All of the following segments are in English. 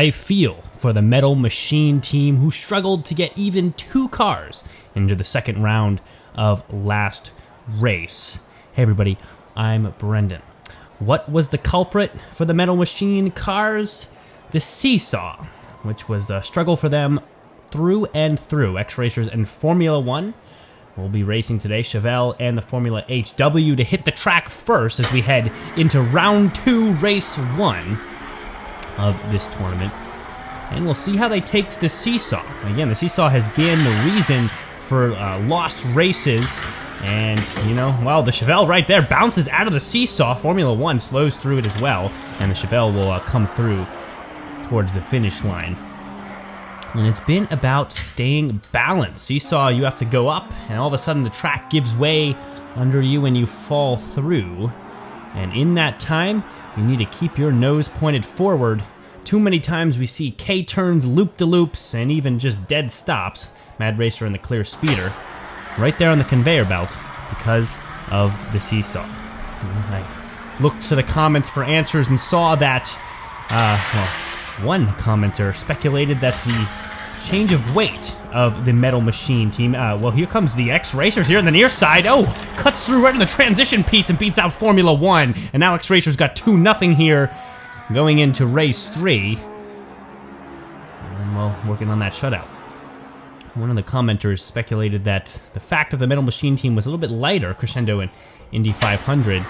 I feel for the Metal Machine team who struggled to get even 2 cars into the second round of last race. Hey everybody, I'm Brendan. What was the culprit for the Metal Machine cars? The seesaw, which was a struggle for them through and through. X-Racers and Formula 1 will be racing today. Chevelle and the Formula HW to hit the track first as we head into round 2, race 1 of this tournament. And we'll see how they take to the seesaw. Again, the seesaw has been the reason for lost races. And, you know, well, the Chevelle right there bounces out of the seesaw. Formula 1 slows through it as well. And the Chevelle will come through towards the finish line. And it's been about staying balanced. Seesaw, you have to go up, and all of a sudden the track gives way under you and you fall through. And in that time, you need to keep your nose pointed forward. Too many times we see K-turns, loop-de-loops, and even just dead stops. Mad Racer and the Clear Speeder right there on the conveyor belt because of the seesaw. I looked to the comments for answers and saw that, one commenter speculated that the change of weight of the Metal Machine team, well, here comes the X-Racers here on the near side. Oh, cuts through right in the transition piece and beats out Formula 1. And now X-Racers got 2-0 here going into race 3. And, well, working on that shutout. One of the commenters speculated that the fact of the Metal Machine team was a little bit lighter, Crescendo and Indy 500,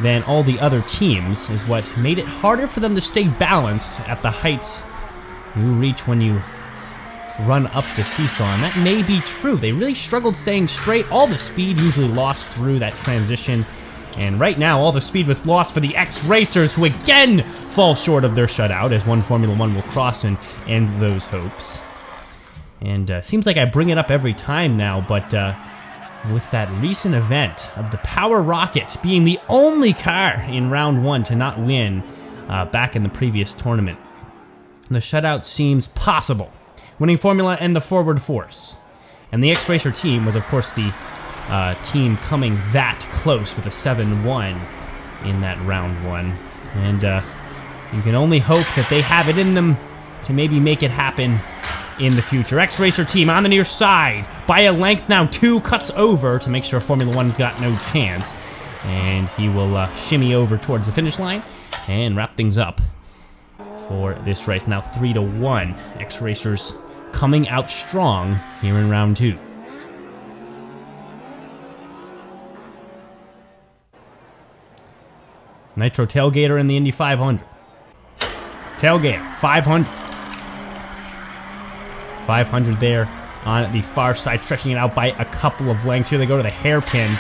than all the other teams is what made it harder for them to stay balanced at the heights you reach when you run up the seesaw. And that may be true. They really struggled staying straight. All the speed usually lost through that transition. And right now, all the speed was lost for the X-Racers, who again fall short of their shutout, as one Formula 1 will cross and end those hopes. And seems like I bring it up every time now, but with that recent event of the Power Rocket being the only car in round 1 to not win back in the previous tournament, the shutout seems possible. Winning formula and the forward force. And the X-Racer team was, of course, the team coming that close with a 7-1 in that round 1. And you can only hope that they have it in them to maybe make it happen in the future. X-Racer team on the near side by a length now. 2 cuts over to make sure Formula 1's got no chance. And he will shimmy over towards the finish line and wrap things up for this race. Now 3-1. X-Racers coming out strong here in round 2. Nitro Tailgater in the Indy 500. Tailgater, 500. 500 there on the far side, stretching it out by a couple of lengths. Here they go to the hairpin,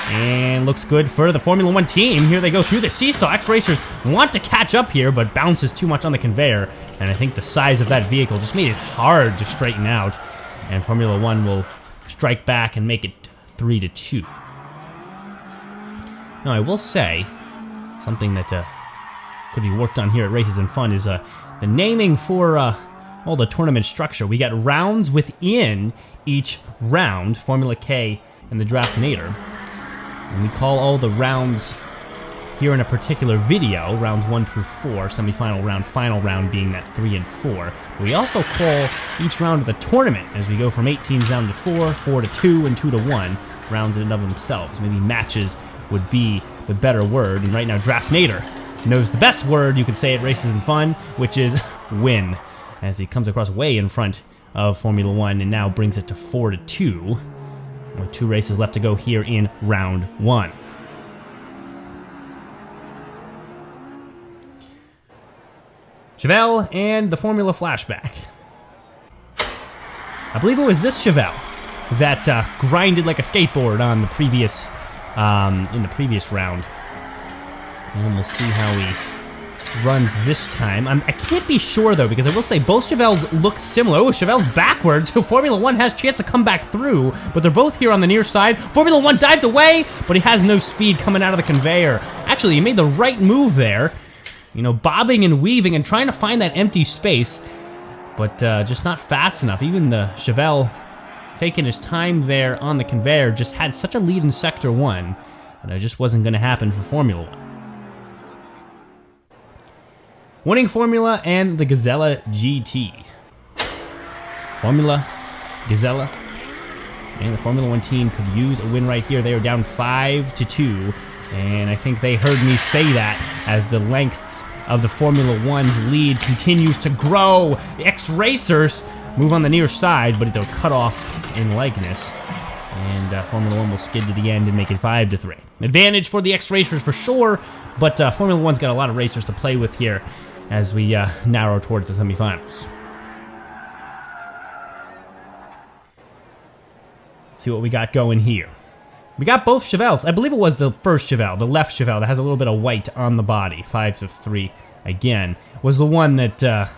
and looks good for the Formula 1 team. Here they go through the seesaw. X-Racers want to catch up here, but bounces too much on the conveyor, and I think the size of that vehicle just made it hard to straighten out, and Formula 1 will strike back and make it 3-2. Now, I will say, something that could be worked on here at Races and Fun is the naming for all the tournament structure. We got rounds within each round, Formula K and the Draftinator. And we call all the rounds here in a particular video, rounds 1 through 4, semifinal round, final round being that 3 and 4. We also call each round of the tournament as we go from 8 teams down to 4, 4 to 2, and 2 to 1, rounds in and of themselves. Maybe matches would be the better word, and right now Draftinator knows the best word you could say at Races and Fun, which is win, as he comes across way in front of Formula 1 and now brings it to 4-2, with 2 races left to go here in round 1. Chevelle and the Formula Flashback. I believe it was this Chevelle that grinded like a skateboard on the previous in the previous round. And we'll see how he runs this time. I can't be sure, though, because I will say both Chevelles look similar. Oh, Chevelle's backwards, so Formula 1 has a chance to come back through, but they're both here on the near side. Formula 1 dives away, but he has no speed coming out of the conveyor. Actually, he made the right move there. You know, bobbing and weaving and trying to find that empty space, but just not fast enough. Even the Chevelle taking his time there on the conveyor just had such a lead in Sector 1, and it just wasn't going to happen for Formula 1. Winning Formula and the Gazella GT. Formula, Gazella, and the Formula 1 team could use a win right here. They are down 5-2, and I think they heard me say that as the lengths of the Formula 1's lead continues to grow. The X-Racers move on the near side, but they're cut off in likeness. And Formula 1 will skid to the end and make it 5-3. Advantage for the X-Racers for sure, but Formula 1's got a lot of racers to play with here as we narrow towards the semifinals. Let's see what we got going here. We got both Chevelles. I believe it was the first Chevelle, the left Chevelle that has a little bit of white on the body. 5-3 again was the one that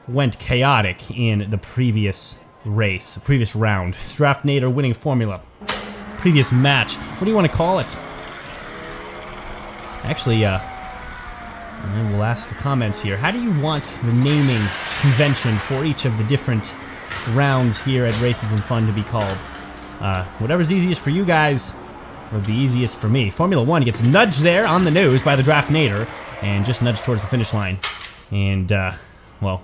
went chaotic in the previous race, previous round. Strafnader winning Formula. Previous match. What do you want to call it? Actually, we'll ask the comments here. How do you want the naming convention for each of the different rounds here at Races and Fun to be called? Whatever's easiest for you guys would be easiest for me. Formula 1 gets nudged there on the nose by the Draftnader and just nudged towards the finish line. And, well,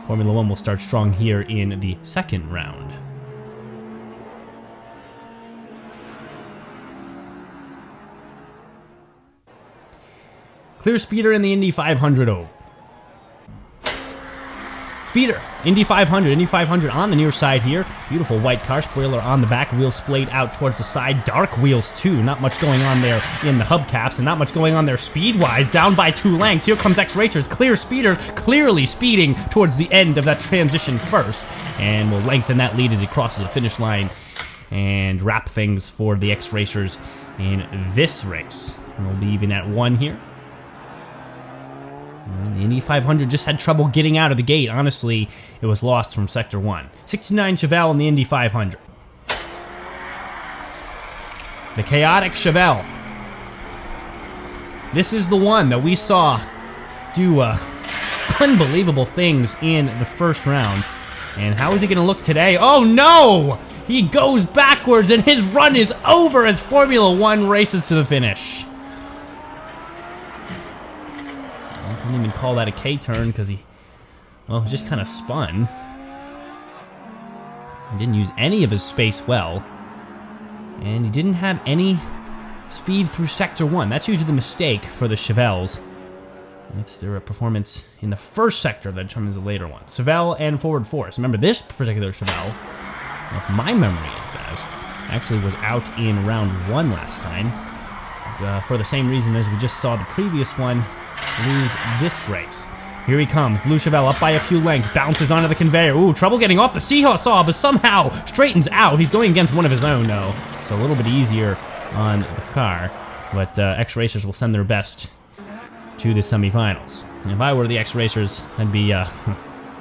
Formula 1 will start strong here in the second round. Clear speeder in the Indy 500 oval. Speeder, Indy 500 on the near side here. Beautiful white car, spoiler on the back, wheels splayed out towards the side. Dark wheels too, not much going on there in the hubcaps, and not much going on there speed-wise, down by 2 lengths. Here comes X-Racers, clear speeder, clearly speeding towards the end of that transition first, and will lengthen that lead as he crosses the finish line and wrap things for the X-Racers in this race. We'll be even at 1 here. The Indy 500 just had trouble getting out of the gate. Honestly, it was lost from Sector 1. 69 Chevelle in the Indy 500. The chaotic Chevelle. This is the one that we saw do unbelievable things in the first round. And how is he going to look today? Oh no! He goes backwards and his run is over as Formula 1 races to the finish. I couldn't even call that a K-turn because he, well, just kind of spun. He didn't use any of his space well. And he didn't have any speed through Sector 1. That's usually the mistake for the Chevelles. It's their performance in the first sector that determines the later one. Chevelle and forward force. Remember, this particular Chevelle, if my memory is best, actually was out in round 1 last time. For the same reason as we just saw the previous one lose this race. Here he comes. Blue Chevelle up by a few lengths. Bounces onto the conveyor. Ooh, trouble getting off the seesaw, but somehow straightens out. He's going against one of his own, though. So a little bit easier on the car. But X-Racers will send their best to the semifinals. If I were the X-Racers, I'd be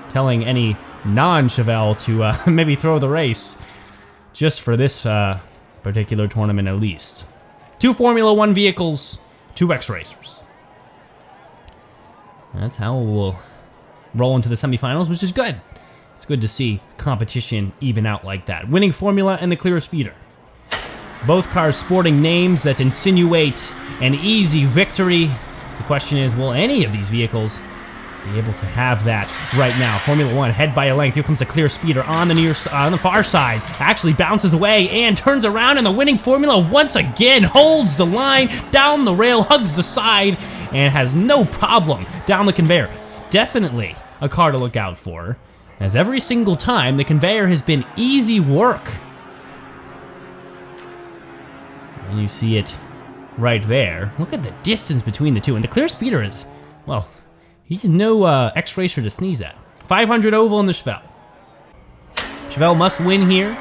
telling any non-Chevelle to maybe throw the race just for this particular tournament at least. 2 Formula 1 vehicles, 2 X-Racers. That's how we'll roll into the semifinals, which is good. It's good to see competition even out like that. Winning Formula and the clear speeder. Both cars sporting names that insinuate an easy victory. The question is, will any of these vehicles be able to have that right now? Formula 1 head by a length. Here comes the clear speeder on the far side. Actually bounces away and turns around, and the winning Formula once again holds the line down the rail, hugs the side, and has no problem down the conveyor. Definitely a car to look out for, as every single time the conveyor has been easy work. And you see it right there. Look at the distance between the two, and the clear speeder is, well, he's no X-Racer to sneeze at. 500 oval in the Chevelle. Chevelle must win here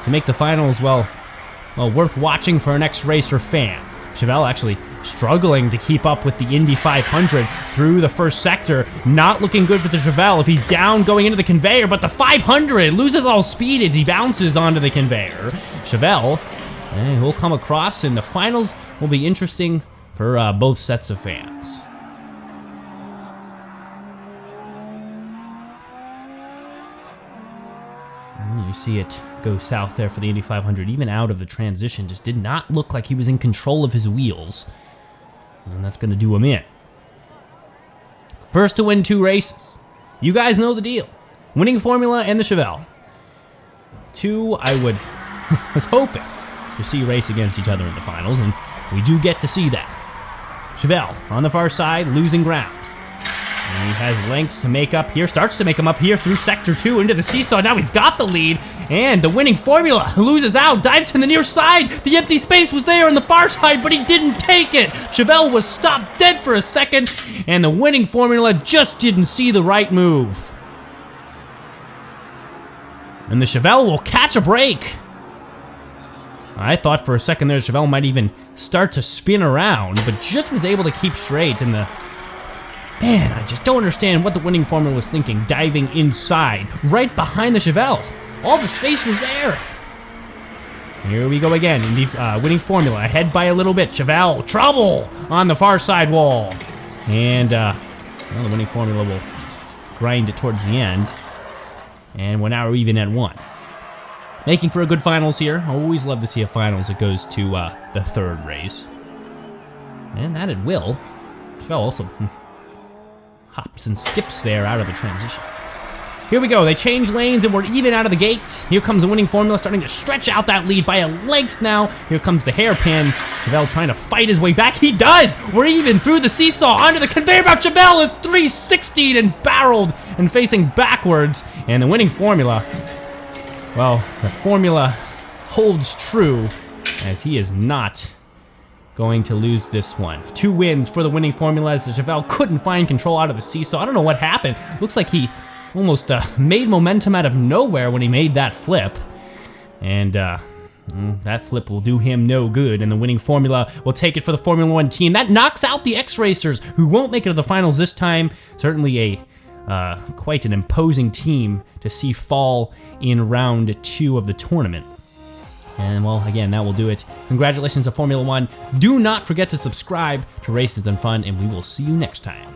to make the finals, well, worth watching for an X-Racer fan. Chevelle actually struggling to keep up with the Indy 500 through the first sector. Not looking good for the Chevelle if he's down going into the conveyor, but the 500 loses all speed as he bounces onto the conveyor. Chevelle will come across, and the finals will be interesting for both sets of fans. You see it go south there for the Indy 500, even out of the transition. Just did not look like he was in control of his wheels. And that's going to do him in. First to win 2 races. You guys know the deal. Winning formula and the Chevelle. 2, I was hoping to see race against each other in the finals, and we do get to see that. Chevelle on the far side, losing ground. And he has lengths to make up here, starts to make them up here through sector 2 into the seesaw. Now he's got the lead, and the winning formula loses out, dives to the near side. The empty space was there on the far side, but he didn't take it. Chevelle was stopped dead for a second, and the winning formula just didn't see the right move. And the Chevelle will catch a break. I thought for a second there Chevelle might even start to spin around, but just was able to keep straight, and man, I just don't understand what the winning formula was thinking, diving inside, right behind the Chevelle. All the space was there. Here we go again, in the winning formula, ahead by a little bit. Chevelle, trouble on the far side wall. And well, the winning formula will grind it towards the end. And we're now even at 1. Making for a good finals here. Always love to see a finals that goes to the 3rd race. And that it will. Chevelle also hops and skips there out of the transition. Here we go, they change lanes and we're even out of the gates. Here comes the winning formula, starting to stretch out that lead by a length now. Here comes the hairpin. Chevelle trying to fight his way back. He does! We're even through the seesaw, onto the conveyor belt. Chevelle is 360'd and barreled and facing backwards. And the winning formula, well, the formula holds true as he is not going to lose this one. 2 wins for the winning formula as the Chevelle couldn't find control out of the seesaw. I don't know what happened. Looks like he almost made momentum out of nowhere when he made that flip. And that flip will do him no good, and the winning formula will take it for the Formula 1 team. That knocks out the X-Racers, who won't make it to the finals this time. Certainly a quite an imposing team to see fall in round 2 of the tournament. And well, again, that will do it. Congratulations to Formula 1. Do not forget to subscribe to Races and Fun, and we will see you next time.